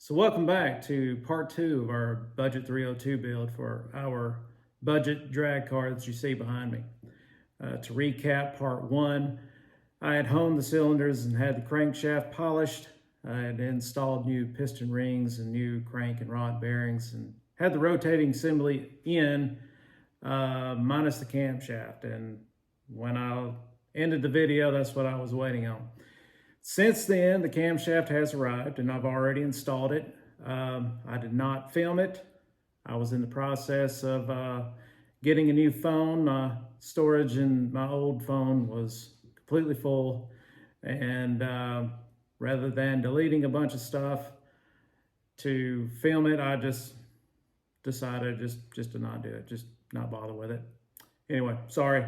So welcome back to part 2 of our Budget 302 build for our budget drag car that you see behind me. To recap part 1, I had honed the cylinders and had the crankshaft polished. I had installed new piston rings and new crank and rod bearings and had the rotating assembly in minus the camshaft. And when I ended the video, that's what I was waiting on. Since then, the camshaft has arrived and I've already installed it. I did not film it. I was in the process of getting a new phone. My storage in my old phone was completely full. And rather than deleting a bunch of stuff to film it, I just decided just to not do it, just not bother with it. Anyway, sorry.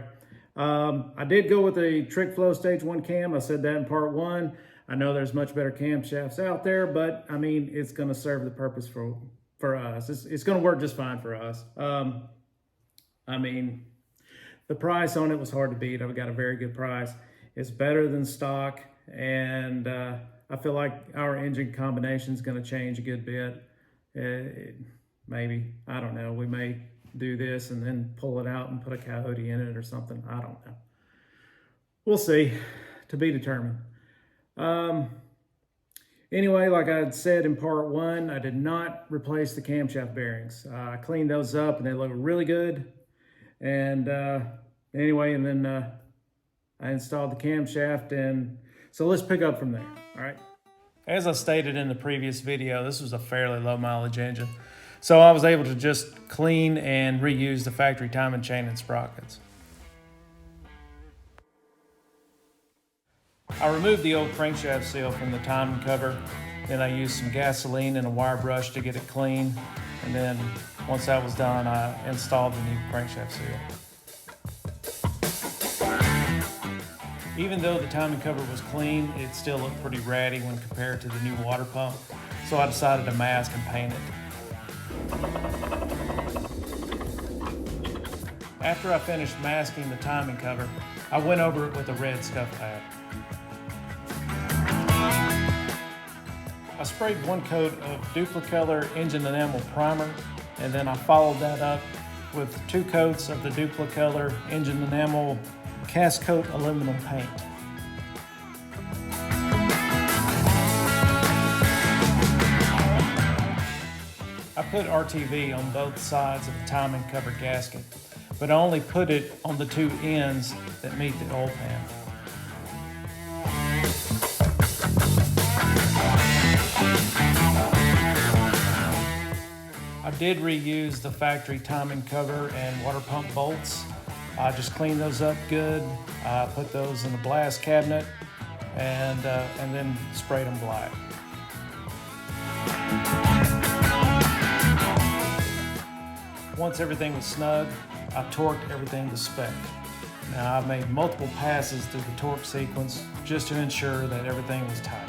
I did go with a Trick Flow Stage 1 cam. I said that in part 1. I know there's much better camshafts out there, but I mean, it's going to serve the purpose for us. It's going to work just fine for us. I mean, the price on it was hard to beat. I've got a very good price. It's better than stock, and I feel like our engine combination is going to change a good bit. Maybe, I don't know, we may do this and then pull it out and put a Coyote in it or something. I don't know. We'll see, to be determined. Anyway, like I had said in part 1, I did not replace the camshaft bearings. I cleaned those up and they look really good. And anyway, and then I installed the camshaft, and so let's pick up from there, all right? As I stated in the previous video, this was a fairly low mileage engine. So I was able to just clean and reuse the factory timing chain and sprockets. I removed the old crankshaft seal from the timing cover. Then I used some gasoline and a wire brush to get it clean. And then once that was done, I installed the new crankshaft seal. Even though the timing cover was clean, it still looked pretty ratty when compared to the new water pump. So I decided to mask and paint it. After I finished masking the timing cover, I went over it with a red scuff pad. I sprayed 1 coat of Duplicolor engine enamel primer, and then I followed that up with 2 coats of the Duplicolor engine enamel cast coat aluminum paint. I put RTV on both sides of the timing cover gasket, but I only put it on the 2 ends that meet the oil pan. I did reuse the factory timing cover and water pump bolts. I just cleaned those up good. I put those in the blast cabinet and then sprayed them black. Once everything was snug, I torqued everything to spec. Now I've made multiple passes through the torque sequence just to ensure that everything was tight.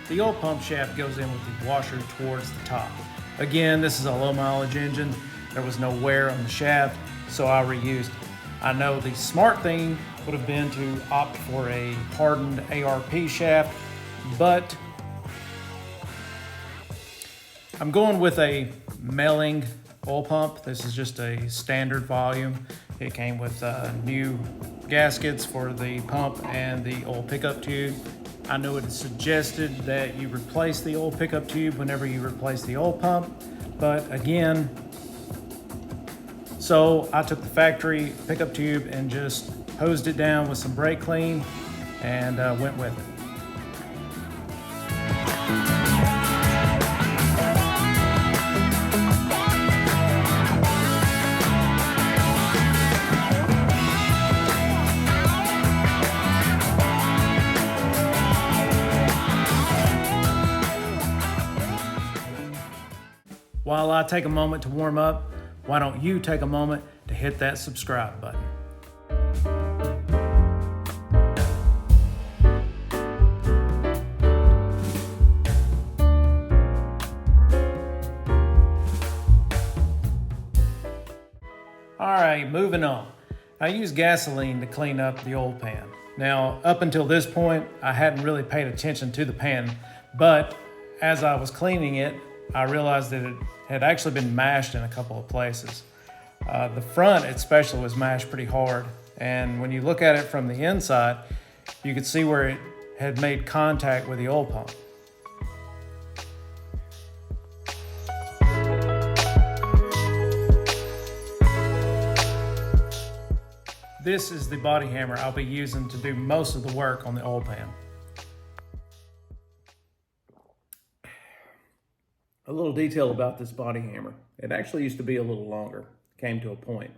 The oil pump shaft goes in with the washer towards the top. Again, this is a low mileage engine. There was no wear on the shaft, so I reused it. I know the smart thing would have been to opt for a hardened ARP shaft, but I'm going with a Melling oil pump. This is just a standard volume. It came with new gaskets for the pump and the oil pickup tube. I know it is suggested that you replace the oil pickup tube whenever you replace the oil pump, but again, so I took the factory pickup tube and just hosed it down with some brake clean and went with it. While I take a moment to warm up, why don't you take a moment to hit that subscribe button? right, moving on. I use gasoline to clean up the oil pan. Now, up until this point, I hadn't really paid attention to the pan, but as I was cleaning it, I realized that it had actually been mashed in a couple of places. The front especially was mashed pretty hard, and when you look at it from the inside, you could see where it had made contact with the oil pump. This is the body hammer I'll be using to do most of the work on the oil pan. A little detail about this body hammer. It actually used to be a little longer, came to a point.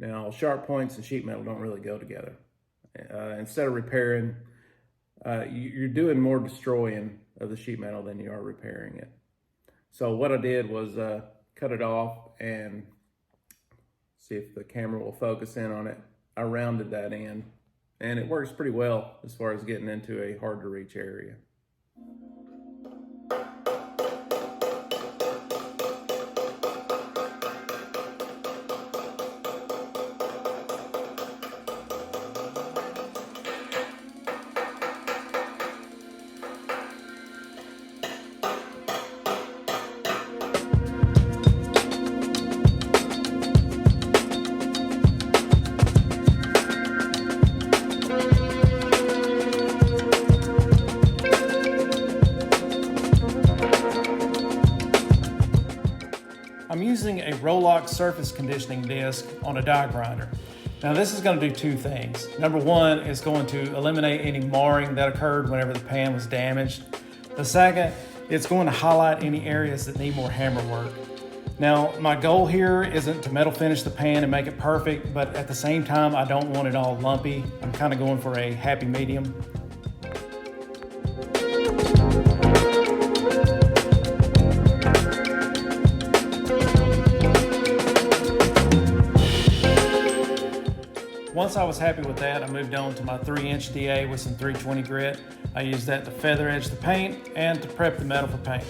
Now, sharp points and sheet metal don't really go together. Instead of repairing, you're doing more destroying of the sheet metal than you are repairing it. So what I did was cut it off and see if the camera will focus in on it. I rounded that in, and it works pretty well as far as getting into a hard to reach area. I'm using a Rolox surface conditioning disc on a die grinder. Now this is going to do two things. Number one, it's going to eliminate any marring that occurred whenever the pan was damaged. The second, it's going to highlight any areas that need more hammer work. Now my goal here isn't to metal finish the pan and make it perfect, but at the same time I don't want it all lumpy. I'm kind of going for a happy medium. Once I was happy with that, I moved on to my 3-inch DA with some 320 grit. I used that to feather edge the paint and to prep the metal for paint.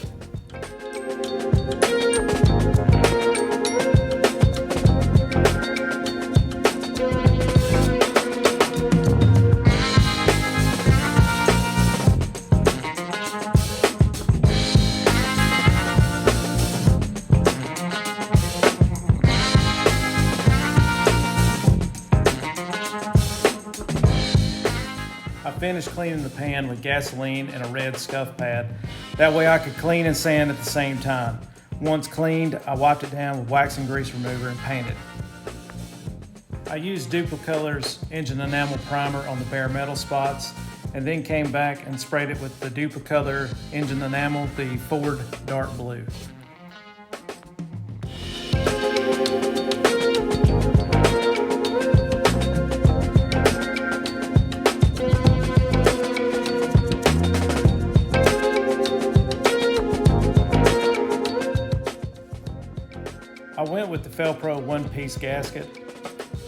I finished cleaning the pan with gasoline and a red scuff pad. That way I could clean and sand at the same time. Once cleaned, I wiped it down with wax and grease remover and painted. I used Duplicolor's engine enamel primer on the bare metal spots, and then came back and sprayed it with the Duplicolor engine enamel, the Ford dark blue. I went with the Felpro one-piece gasket.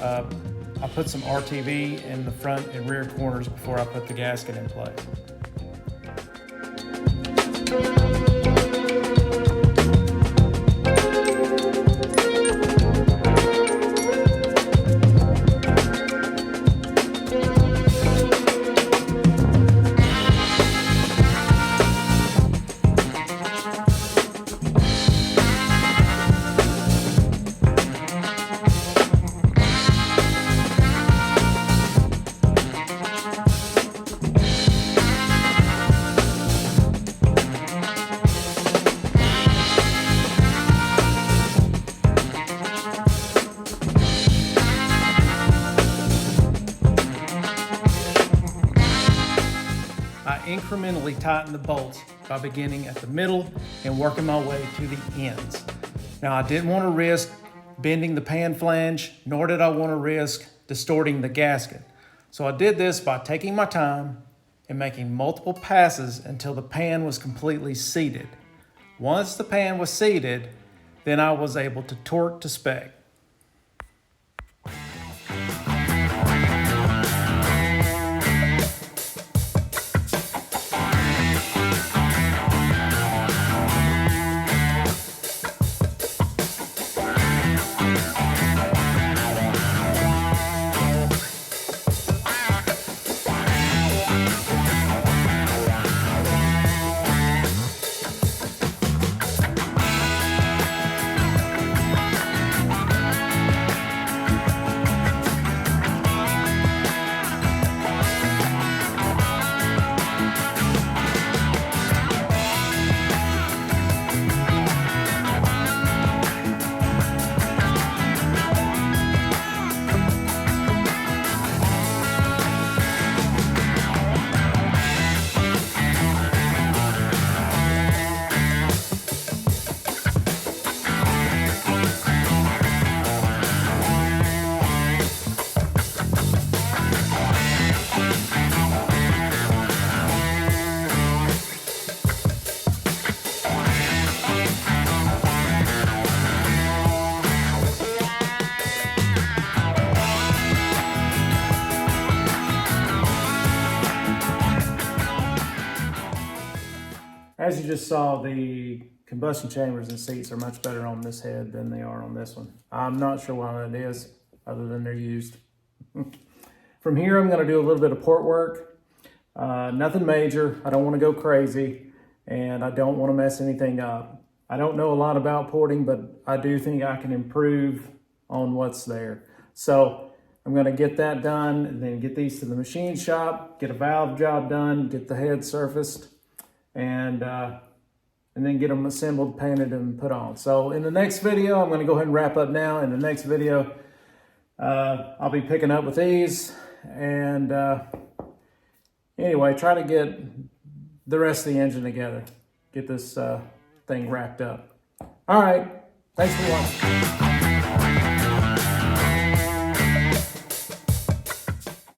I put some RTV in the front and rear corners before I put the gasket in place. Incrementally tighten the bolts by beginning at the middle and working my way to the ends. Now I didn't want to risk bending the pan flange, nor did I want to risk distorting the gasket. So I did this by taking my time and making multiple passes until the pan was completely seated. Once the pan was seated, then I was able to torque to spec. As you just saw, the combustion chambers and seats are much better on this head than they are on this one. I'm not sure why that is, other than they're used. From here, I'm going to do a little bit of port work. Nothing major. I don't want to go crazy, and I don't want to mess anything up. I don't know a lot about porting, but I do think I can improve on what's there. So I'm going to get that done and then get these to the machine shop, get a valve job done, get the head surfaced, and then get them assembled, painted, and put on. So in the next video, I'm going to go ahead and wrap up now. In the next video, I'll be picking up with these, and anyway, try to get the rest of the engine together, get this thing wrapped up. All right, thanks for watching.